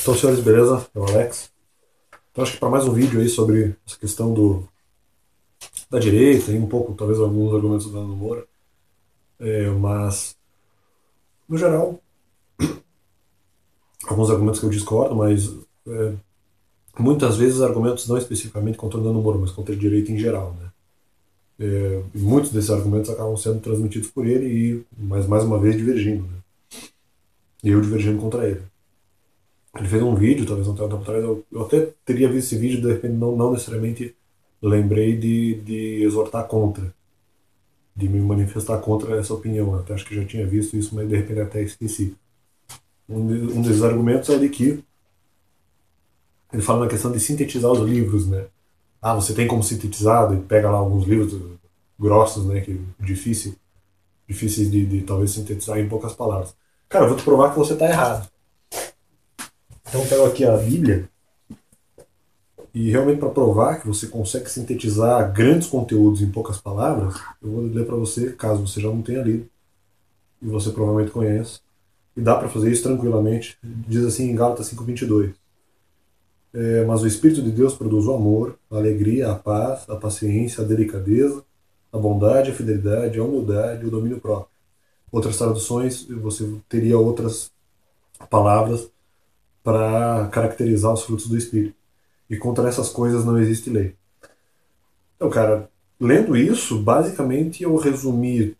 Então, senhores, beleza? É o Alex. Então, acho que para mais um vídeo aí sobre essa questão da direita e um pouco, talvez, alguns argumentos da Ana Moura. Mas, no geral, alguns argumentos que eu discordo, mas muitas vezes argumentos não especificamente contra a Ana Moura, mas contra a direita em geral, né? E muitos desses argumentos acabam sendo transmitidos por ele mas mais uma vez, divergindo, né? E eu divergindo contra ele. Ele fez um vídeo, talvez um tempo atrás, eu até teria visto esse vídeo, de repente não necessariamente lembrei de exortar contra, de me manifestar contra essa opinião. Eu até acho que já tinha visto isso, mas de repente até esqueci. Um desses argumentos é de que ele fala na questão de sintetizar os livros, né? Ah, você tem como sintetizar, e pega lá alguns livros grossos, né, que difíceis de talvez sintetizar em poucas palavras. Cara, eu vou te provar que você está errado. Então eu pego aqui a Bíblia e realmente para provar que você consegue sintetizar grandes conteúdos em poucas palavras, eu vou ler para você, caso você já não tenha lido, e você provavelmente conhece. E dá para fazer isso tranquilamente. Diz assim em Gálatas 5:22. Mas o Espírito de Deus produz o amor, a alegria, a paz, a paciência, a delicadeza, a bondade, a fidelidade, a humildade e o domínio próprio. Outras traduções, você teria outras palavras para caracterizar os frutos do Espírito. E contra essas coisas não existe lei. Então, cara, lendo isso, basicamente eu resumi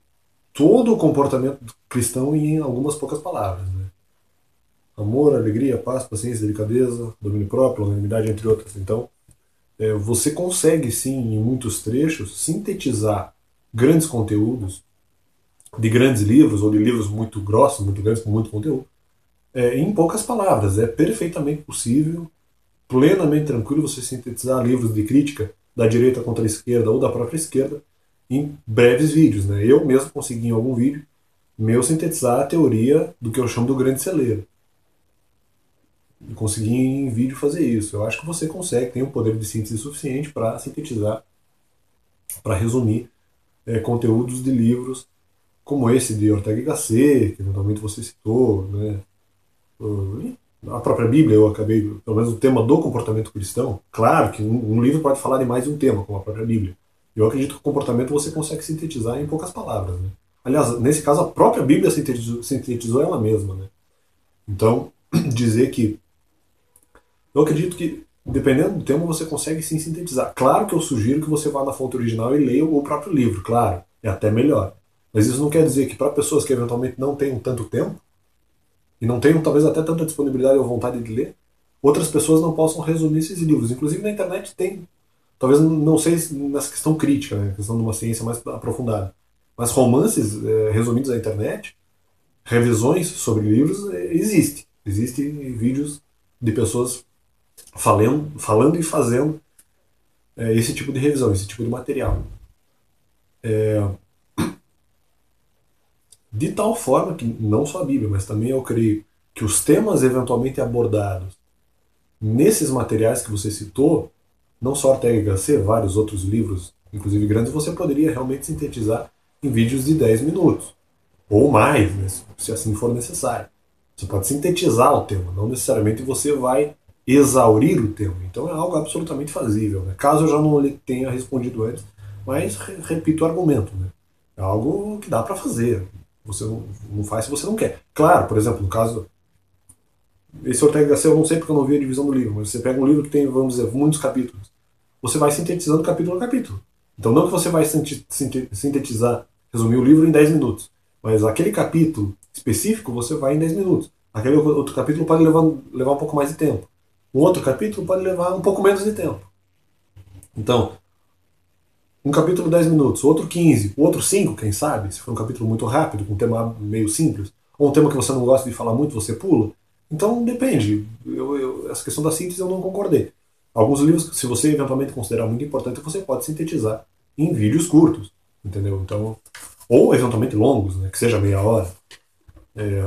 todo o comportamento cristão em algumas poucas palavras, né? Amor, alegria, paz, paciência, delicadeza, domínio próprio, longanimidade, entre outras. Então, você consegue sim, em muitos trechos, sintetizar grandes conteúdos de grandes livros ou de livros muito grossos, muito grandes, com muito conteúdo, em poucas palavras. É perfeitamente possível, plenamente tranquilo, você sintetizar livros de crítica da direita contra a esquerda ou da própria esquerda em breves vídeos, né? Eu mesmo consegui em algum vídeo meu sintetizar a teoria do que eu chamo do grande celeiro. E consegui em vídeo fazer isso. Eu acho que você consegue, tem um poder de síntese suficiente para sintetizar, para resumir conteúdos de livros como esse de Ortega y Gasset, que eventualmente você citou, né? A própria Bíblia, eu acabei, pelo menos o tema do comportamento cristão, claro que um livro pode falar de mais de um tema, como a própria Bíblia. Eu acredito que o comportamento você consegue sintetizar em poucas palavras, né? Aliás, nesse caso, a própria Bíblia sintetizou ela mesma, né? Então, dizer que eu acredito que, dependendo do tema, você consegue sim sintetizar. Claro que eu sugiro que você vá na fonte original e leia o próprio livro, claro, é até melhor. Mas isso não quer dizer que para pessoas que eventualmente não tenham tanto tempo, e não tenham talvez até tanta disponibilidade ou vontade de ler, outras pessoas não possam resumir esses livros. Inclusive na internet tem, talvez não sei nessa questão crítica, né, questão de uma ciência mais aprofundada, mas romances resumidos na internet, revisões sobre livros, existe. Existem vídeos de pessoas falando e fazendo esse tipo de revisão, esse tipo de material. De tal forma que, não só a Bíblia, mas também eu creio que os temas eventualmente abordados nesses materiais que você citou, não só Ortega y Gasset, vários outros livros, inclusive grandes, você poderia realmente sintetizar em vídeos de 10 minutos. Ou mais, né, se assim for necessário. Você pode sintetizar o tema, não necessariamente você vai exaurir o tema. Então é algo absolutamente fazível. Né? Caso eu já não tenha respondido antes, mas repito o argumento. Né? É algo que dá para fazer. Você não faz se você não quer. Claro, por exemplo, no caso. Esse Ortega y Gasset eu não sei porque eu não vi a divisão do livro, mas você pega um livro que tem, vamos dizer, muitos capítulos. Você vai sintetizando capítulo a capítulo. Então não que você vai sintetizar, resumir o livro em 10 minutos, mas aquele capítulo específico você vai em 10 minutos. Aquele outro capítulo pode levar um pouco mais de tempo. Um outro capítulo pode levar um pouco menos de tempo. Então, um capítulo 10 minutos, outro 15, outro 5, quem sabe, se for um capítulo muito rápido, com um tema meio simples, ou um tema que você não gosta de falar muito, você pula. Então depende. Essa questão da síntese eu não concordei. Alguns livros, se você eventualmente considerar muito importante, você pode sintetizar em vídeos curtos, entendeu? Então, ou eventualmente longos, né, que seja meia hora.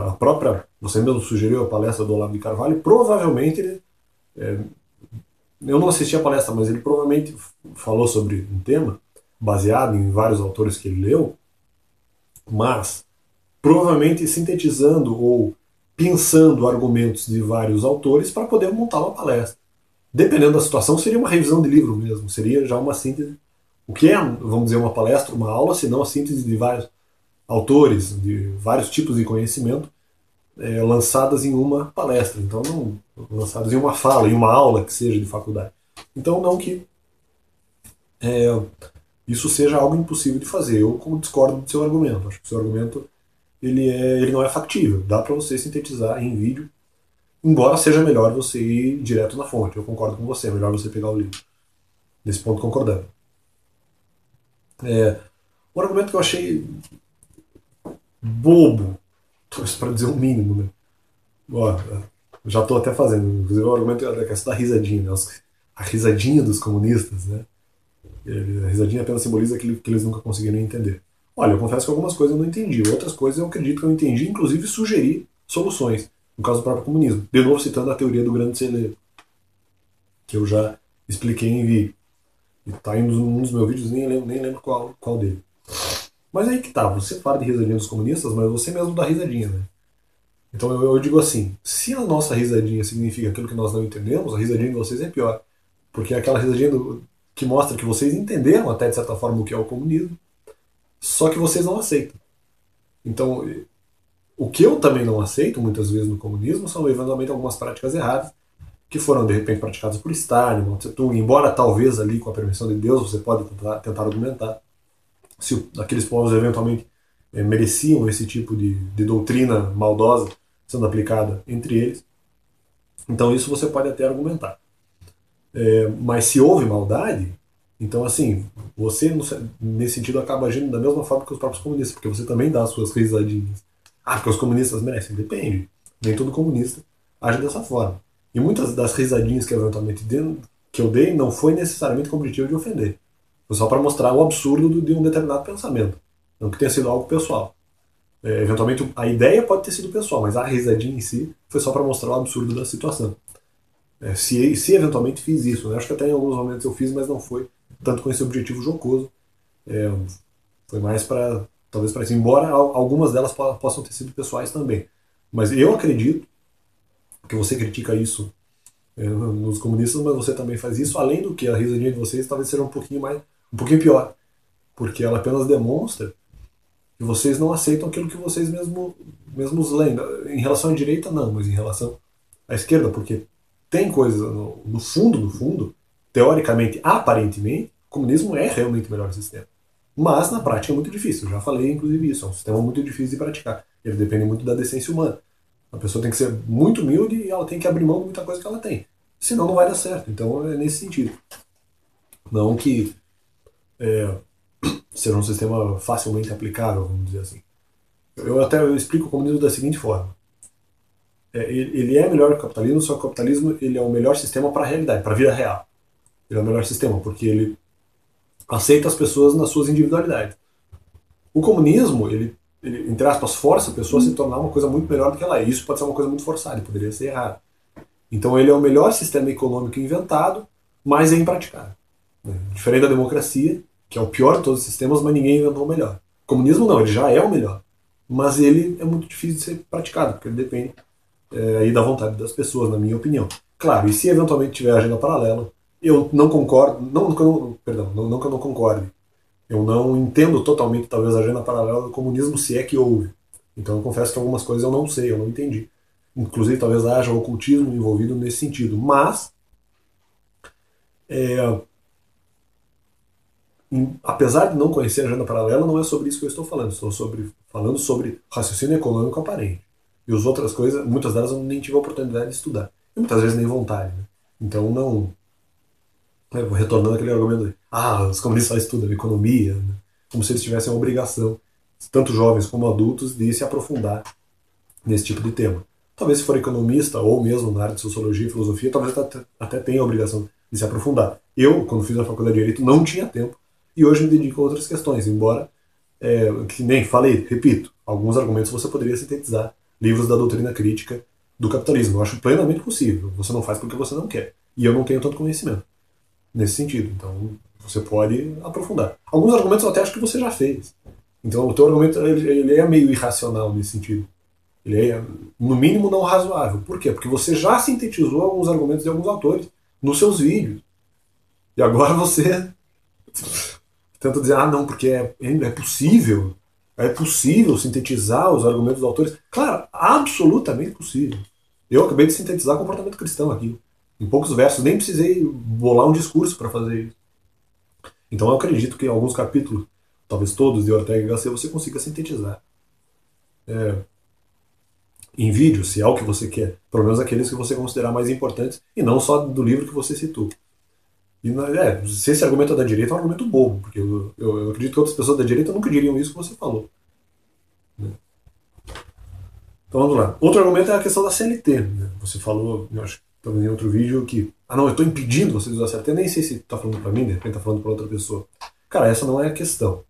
A própria, você mesmo sugeriu a palestra do Olavo de Carvalho, provavelmente eu não assisti a palestra, mas ele provavelmente falou sobre um tema baseado em vários autores que ele leu, mas provavelmente sintetizando ou pensando argumentos de vários autores para poder montar uma palestra. Dependendo da situação, seria uma revisão de livro mesmo, seria já uma síntese. O que é, vamos dizer, uma palestra, uma aula, se não a síntese de vários autores, de vários tipos de conhecimento, lançadas em uma palestra. Então, não lançadas em uma fala, em uma aula que seja de faculdade. Então, não que isso seja algo impossível de fazer. Eu discordo do seu argumento. Acho que o seu argumento ele não é factível. Dá para você sintetizar em vídeo, embora seja melhor você ir direto na fonte. Eu concordo com você, é melhor você pegar o livro. Nesse ponto concordando. Um argumento que eu achei bobo, para dizer o mínimo, né? Ó, já estou até fazendo. Inclusive o argumento é a questão da risadinha, né? A risadinha dos comunistas, né? A risadinha apenas simboliza aquilo que eles nunca conseguiram entender. Olha, eu confesso que algumas coisas eu não entendi, outras coisas eu acredito que eu entendi, inclusive sugeri soluções, no caso do próprio comunismo. De novo citando a teoria do grande celeiro, que eu já expliquei em vídeo. E tá em um dos meus vídeos, nem lembro qual dele. Mas aí que tá, você fala de risadinha dos comunistas, mas você mesmo dá risadinha, né? Então eu digo assim, se a nossa risadinha significa aquilo que nós não entendemos, a risadinha de vocês é pior. Porque é aquela risadinha que mostra que vocês entenderam até de certa forma o que é o comunismo, só que vocês não aceitam. Então, o que eu também não aceito muitas vezes no comunismo são eventualmente algumas práticas erradas que foram de repente praticadas por Stalin, Mao Tse-tung, embora talvez ali com a permissão de Deus você pode tentar argumentar se aqueles povos eventualmente mereciam esse tipo de doutrina maldosa sendo aplicada entre eles. Então isso você pode até argumentar. Mas se houve maldade, então assim, você nesse sentido acaba agindo da mesma forma que os próprios comunistas, porque você também dá as suas risadinhas. Ah, porque os comunistas merecem. Depende. Nem todo comunista age dessa forma. E muitas das risadinhas que eventualmente que eu dei não foi necessariamente com o objetivo de ofender. Foi só para mostrar o absurdo de um determinado pensamento. Não que tenha sido algo pessoal. Eventualmente a ideia pode ter sido pessoal, mas a risadinha em si foi só para mostrar o absurdo da situação. Se eventualmente fiz isso, né? Acho que até em alguns momentos eu fiz, mas não foi tanto com esse objetivo jocoso. Foi mais para, talvez para isso, embora algumas delas possam ter sido pessoais também. Mas eu acredito que você critica isso nos comunistas, mas você também faz isso, além do que a risadinha de vocês talvez seja um pouquinho pior, porque ela apenas demonstra que vocês não aceitam aquilo que vocês mesmos leem. Em relação à direita, não, mas em relação à esquerda, porque tem coisa no fundo, teoricamente, aparentemente, o comunismo é realmente o melhor sistema. Mas na prática é muito difícil. Eu já falei, inclusive, isso. É um sistema muito difícil de praticar. Ele depende muito da decência humana. A pessoa tem que ser muito humilde e ela tem que abrir mão de muita coisa que ela tem. Senão não vai dar certo. Então é nesse sentido. Não que seja um sistema facilmente aplicável, vamos dizer assim. Eu explico o comunismo da seguinte forma. Ele é melhor que o capitalismo, só que o capitalismo ele é o melhor sistema para a realidade, para a vida real. Ele é o melhor sistema, porque ele aceita as pessoas nas suas individualidades. O comunismo, ele entre aspas, força a pessoa a se tornar uma coisa muito melhor do que ela é. Isso pode ser uma coisa muito forçada, poderia ser errado. Então ele é o melhor sistema econômico inventado, mas é impraticável. Diferente da democracia, que é o pior de todos os sistemas, mas ninguém inventou o melhor. O comunismo não, ele já é o melhor. Mas ele é muito difícil de ser praticado, porque ele depende aí da vontade das pessoas, na minha opinião. Claro, e se eventualmente tiver agenda paralela, eu não concordo, não que eu não concorde. Eu não entendo totalmente, talvez, a agenda paralela do comunismo, se é que houve. Então eu confesso que algumas coisas eu não sei, eu não entendi. Inclusive, talvez haja ocultismo envolvido nesse sentido. Mas, apesar de não conhecer a agenda paralela, não é sobre isso que eu estou falando. Estou falando sobre raciocínio econômico aparente. E as outras coisas, muitas delas eu nem tive a oportunidade de estudar. E muitas vezes nem vontade. Né? Então não... retornando aquele argumento de os comunistas só estudam economia, né? Como se eles tivessem a obrigação, tanto jovens como adultos, de se aprofundar nesse tipo de tema. Talvez se for economista ou mesmo na área de sociologia e filosofia, talvez até tenha a obrigação de se aprofundar. Eu, quando fiz a faculdade de Direito, não tinha tempo e hoje me dedico a outras questões, embora, que nem falei, repito, alguns argumentos você poderia sintetizar livros da doutrina crítica do capitalismo. Eu acho plenamente possível. Você não faz porque você não quer. E eu não tenho tanto conhecimento nesse sentido. Então, você pode aprofundar. Alguns argumentos eu até acho que você já fez. Então, o teu argumento ele é meio irracional nesse sentido. Ele é, no mínimo, não razoável. Por quê? Porque você já sintetizou alguns argumentos de alguns autores nos seus vídeos. E agora você tenta dizer, ah, não, porque é possível sintetizar os argumentos dos autores. Claro, absolutamente possível. Eu acabei de sintetizar comportamento cristão aqui, em poucos versos, nem precisei bolar um discurso para fazer isso. Então eu acredito que em alguns capítulos, talvez todos de Ortega y Gasset, você consiga sintetizar. Em vídeo, se é o que você quer, pelo menos aqueles que você considerar mais importantes, e não só do livro que você citou. E se esse argumento é da direita, é um argumento bobo, porque eu acredito que outras pessoas da direita nunca diriam isso que você falou. Né? Então vamos lá. Outro argumento é a questão da CLT. Né? Você falou, eu acho que talvez em outro vídeo, que não, eu estou impedindo você de usar a CLT, nem sei se está falando para mim, de repente está falando para outra pessoa. Cara, essa não é a questão.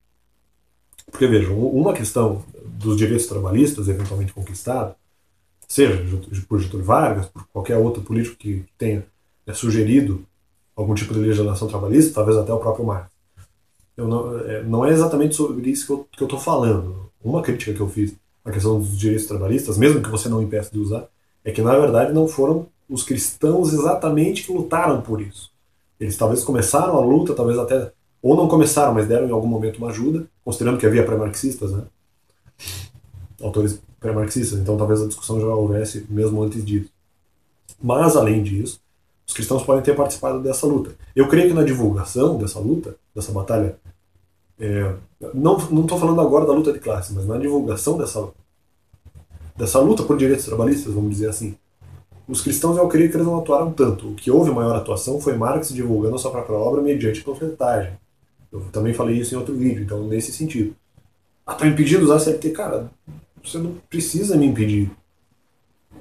Porque vejam, uma questão dos direitos trabalhistas eventualmente conquistados, seja por Getúlio Vargas, por qualquer outro político que tenha sugerido algum tipo de legislação trabalhista, talvez até o próprio Marx. Não é exatamente sobre isso que eu estou falando. Uma crítica que eu fiz à questão dos direitos trabalhistas, mesmo que você não impeça de usar, é que na verdade não foram os cristãos exatamente que lutaram por isso. Eles talvez começaram a luta, talvez até, ou não começaram, mas deram em algum momento uma ajuda, considerando que havia pré-marxistas, né? Autores pré-marxistas, então talvez a discussão já houvesse mesmo antes disso. Mas, além disso, os cristãos podem ter participado dessa luta. Eu creio que na divulgação dessa luta, dessa batalha, não estou falando agora da luta de classe, mas na divulgação dessa luta por direitos trabalhistas, vamos dizer assim, os cristãos, eu creio que eles não atuaram tanto. O que houve maior atuação foi Marx divulgando a sua própria obra mediante panfletagem. Eu também falei isso em outro vídeo, então nesse sentido. Tá impedindo de usar a CLT? Cara, você não precisa me impedir.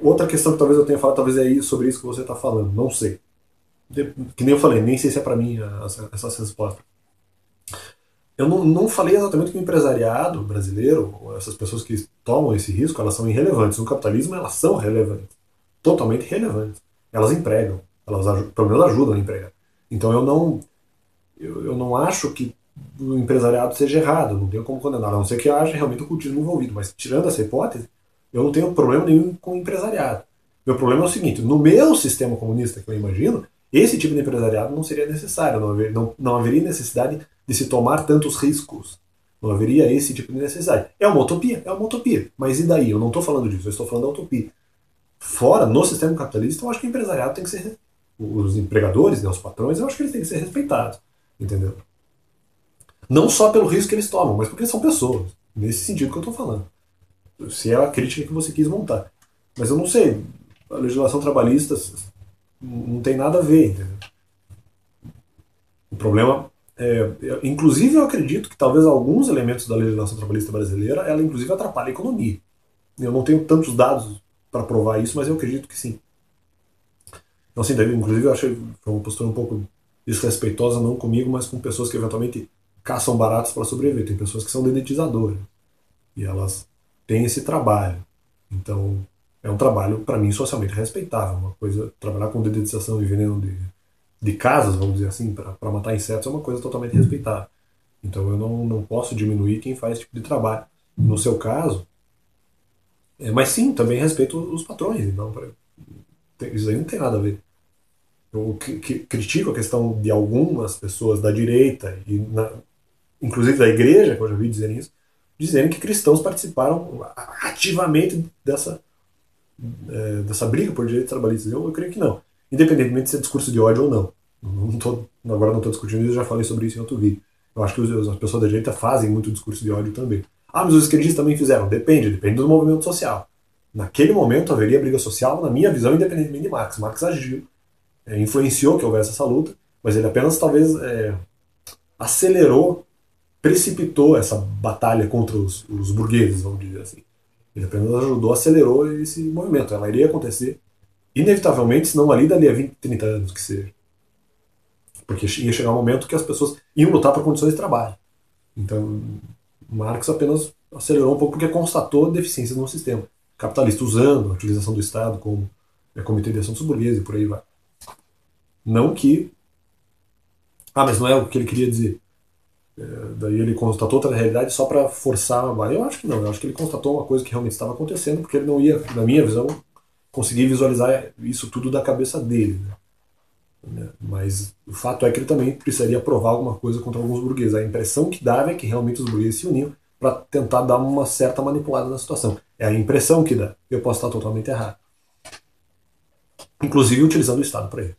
Outra questão que talvez eu tenha falado, talvez é sobre isso que você está falando, não sei. Que nem eu falei, nem sei se é para mim essa resposta. Eu não falei exatamente que o empresariado brasileiro, essas pessoas que tomam esse risco, elas são irrelevantes. No capitalismo, elas são relevantes. Totalmente relevantes. Elas empregam. Elas pelo menos ajudam a empregar. Então eu não acho que o empresariado seja errado. Não tenho como condenar. A não ser que haja realmente o cultismo envolvido. Mas tirando essa hipótese, eu não tenho problema nenhum com o empresariado. Meu problema é o seguinte: no meu sistema comunista que eu imagino, esse tipo de empresariado não seria necessário, não haveria necessidade de se tomar tantos riscos. Não haveria esse tipo de necessidade. É uma utopia? É uma utopia. Mas e daí? Eu não estou falando disso, eu estou falando da utopia. Fora, no sistema capitalista, eu acho que o empresariado tem que ser. Os empregadores, né, os patrões, eu acho que eles têm que ser respeitados. Entendeu? Não só pelo risco que eles tomam, mas porque são pessoas. Nesse sentido que eu estou falando. Se é a crítica que você quis montar. Mas eu não sei. A legislação trabalhista não tem nada a ver, entendeu? O problema inclusive eu acredito que talvez alguns elementos da legislação trabalhista brasileira, ela inclusive atrapalha a economia. Eu não tenho tantos dados para provar isso, mas eu acredito que sim. Então, assim, daí, inclusive eu achei uma postura um pouco desrespeitosa, não comigo, mas com pessoas que eventualmente caçam baratos para sobreviver. Tem pessoas que são dedetizadoras e elas têm esse trabalho. Então, é um trabalho, para mim, socialmente respeitável. Uma coisa, trabalhar com dedetização e veneno de casas, vamos dizer assim, para matar insetos é uma coisa totalmente respeitável. Então eu não posso diminuir quem faz esse tipo de trabalho. No seu caso, mas sim, também respeito os patrões. Então, isso aí não tem nada a ver. Eu critico a questão de algumas pessoas da direita, inclusive da igreja, que eu já vi dizerem isso, dizerem que cristãos participaram ativamente dessa briga por direitos trabalhistas. Eu creio que não. Independentemente se é discurso de ódio ou não. Agora não estou discutindo isso, já falei sobre isso em outro vídeo. Eu acho que as pessoas da direita fazem muito discurso de ódio também. Mas os esquerdistas também fizeram. Depende do movimento social. Naquele momento haveria briga social, na minha visão, independentemente de Marx. Marx agiu, influenciou que houvesse essa luta, mas ele apenas talvez acelerou, precipitou essa batalha contra os burgueses, vamos dizer assim. Ele apenas ajudou, acelerou esse movimento. Ela iria acontecer inevitavelmente, se não ali dali a 20, 30 anos que seja. Porque ia chegar um momento que as pessoas iam lutar por condições de trabalho. Então, Marx apenas acelerou um pouco porque constatou deficiências no sistema capitalista, usando a utilização do Estado como comitê de assuntos burgueses e por aí vai. Não que... mas não é o que ele queria dizer. Daí ele constatou outra realidade só para forçar a barra. Eu acho que não, eu acho que ele constatou uma coisa que realmente estava acontecendo, porque ele não ia, na minha visão, conseguir visualizar isso tudo da cabeça dele. Né? Mas o fato é que ele também precisaria provar alguma coisa contra alguns burgueses. A impressão que dava é que realmente os burgueses se uniam para tentar dar uma certa manipulada na situação. É a impressão que dá. Eu posso estar totalmente errado. Inclusive utilizando o Estado para isso.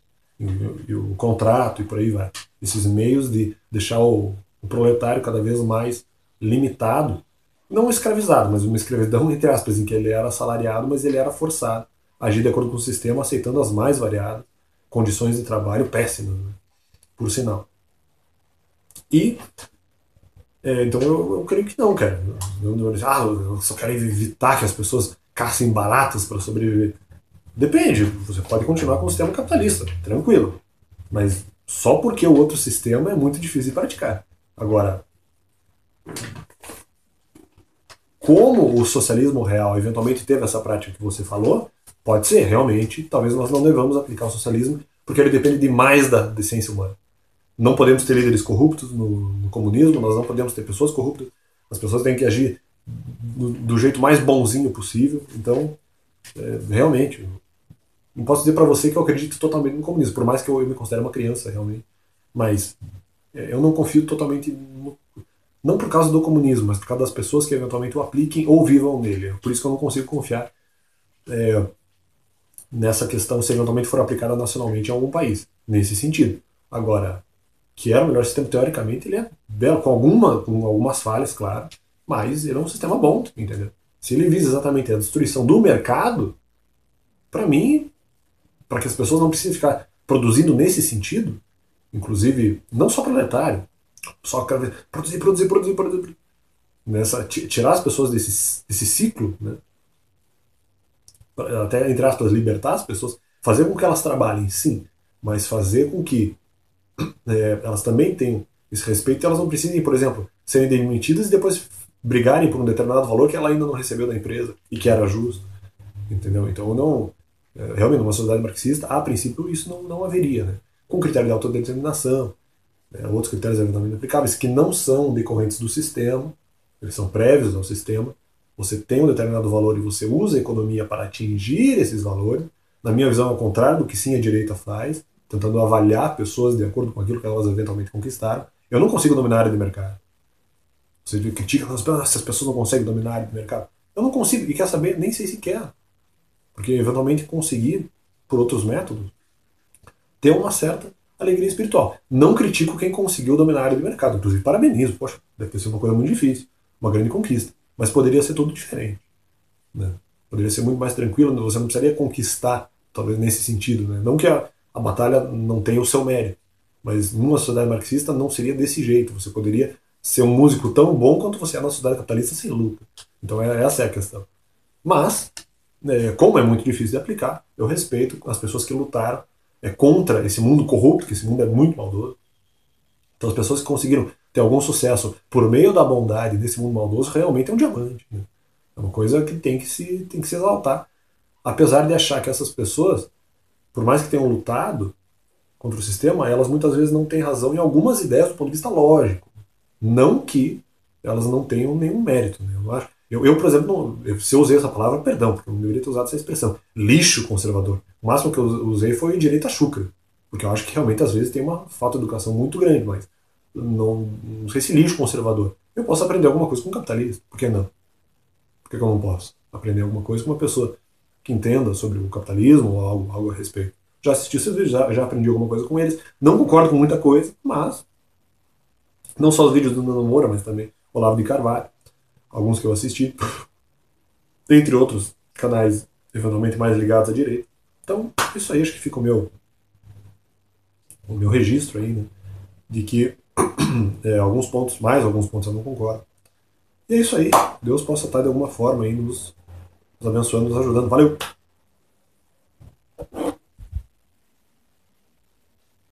E o contrato e por aí vai. Esses meios de deixar o proletário cada vez mais limitado, não escravizado, mas uma escravidão entre aspas, em que ele era assalariado, mas ele era forçado a agir de acordo com o sistema, aceitando as mais variadas condições de trabalho péssimas, né? Por sinal. E então eu creio que não, cara. Eu só quero evitar que as pessoas caçem baratas para sobreviver. Depende, você pode continuar com o sistema capitalista, tranquilo. Mas só porque o outro sistema é muito difícil de praticar. Agora, como o socialismo real eventualmente teve essa prática que você falou, pode ser, realmente, talvez nós não devamos aplicar o socialismo, porque ele depende demais da decência humana. Não podemos ter líderes corruptos no comunismo, nós não podemos ter pessoas corruptas, as pessoas têm que agir do jeito mais bonzinho possível. Então, realmente, não posso dizer para você que eu acredito totalmente no comunismo, por mais que eu me considere uma criança, realmente. Mas eu não confio totalmente, não por causa do comunismo, mas por causa das pessoas que eventualmente o apliquem ou vivam nele. Por isso que eu não consigo confiar nessa questão se eventualmente for aplicada nacionalmente em algum país, nesse sentido. Agora, que era o melhor sistema, teoricamente, ele é belo, com algumas falhas, claro, mas ele é um sistema bom, entendeu? Se ele visa exatamente a destruição do mercado, para mim, para que as pessoas não precisem ficar produzindo nesse sentido, inclusive, não só proletário, só produzir, tirar as pessoas desse ciclo, né? Até, entre aspas, libertar as pessoas, fazer com que elas trabalhem, sim, mas fazer com que elas também tenham esse respeito e elas não precisem, por exemplo, serem demitidas e depois brigarem por um determinado valor que ela ainda não recebeu da empresa e que era justo, entendeu? Então, não, realmente, numa sociedade marxista, a princípio, isso não haveria, né? Com critério de autodeterminação, outros critérios eventualmente aplicáveis que não são decorrentes do sistema, eles são prévios ao sistema. Você tem um determinado valor e você usa a economia para atingir esses valores. Na minha visão, é o contrário do que sim a direita faz, tentando avaliar pessoas de acordo com aquilo que elas eventualmente conquistaram. Eu não consigo dominar a área de mercado. Você critica se as pessoas não conseguem dominar a área de mercado. Eu não consigo, e quer saber, nem sei se quer. Porque eventualmente conseguir, por outros métodos, ter uma certa alegria espiritual. Não critico quem conseguiu dominar a área de mercado. Inclusive, parabenizo. Poxa, deve ter sido uma coisa muito difícil. Uma grande conquista. Mas poderia ser tudo diferente. Né? Poderia ser muito mais tranquilo. Você não precisaria conquistar, talvez nesse sentido. Né? Não que a batalha não tenha o seu mérito. Mas numa sociedade marxista não seria desse jeito. Você poderia ser um músico tão bom quanto você é na sociedade capitalista sem luta. Então essa é a questão. Mas, como é muito difícil de aplicar, eu respeito as pessoas que lutaram contra esse mundo corrupto, que esse mundo é muito maldoso. Então as pessoas que conseguiram ter algum sucesso por meio da bondade desse mundo maldoso realmente é um diamante. Né? É uma coisa que tem que se exaltar. Apesar de achar que essas pessoas, por mais que tenham lutado contra o sistema, elas muitas vezes não têm razão em algumas ideias do ponto de vista lógico. Não que elas não tenham nenhum mérito. Né? Eu não acho. Por exemplo, se eu usei essa palavra, perdão, porque eu não deveria ter usado essa expressão. Lixo conservador. O máximo que eu usei foi direita chucra. Porque eu acho que realmente às vezes tem uma falta de educação muito grande, mas não sei se lixo conservador. Eu posso aprender alguma coisa com um capitalista. Por que não? Por que eu não posso aprender alguma coisa com uma pessoa que entenda sobre o capitalismo ou algo a respeito? Já assisti esses vídeos, já aprendi alguma coisa com eles. Não concordo com muita coisa, mas não só os vídeos do Nando Moura, mas também Olavo de Carvalho, alguns que eu assisti, entre outros canais eventualmente mais ligados à direita. Então, isso aí acho que fica o meu registro aí, né? De que alguns pontos, mais alguns pontos eu não concordo. E é isso aí. Deus possa estar de alguma forma aí nos abençoando, nos ajudando. Valeu!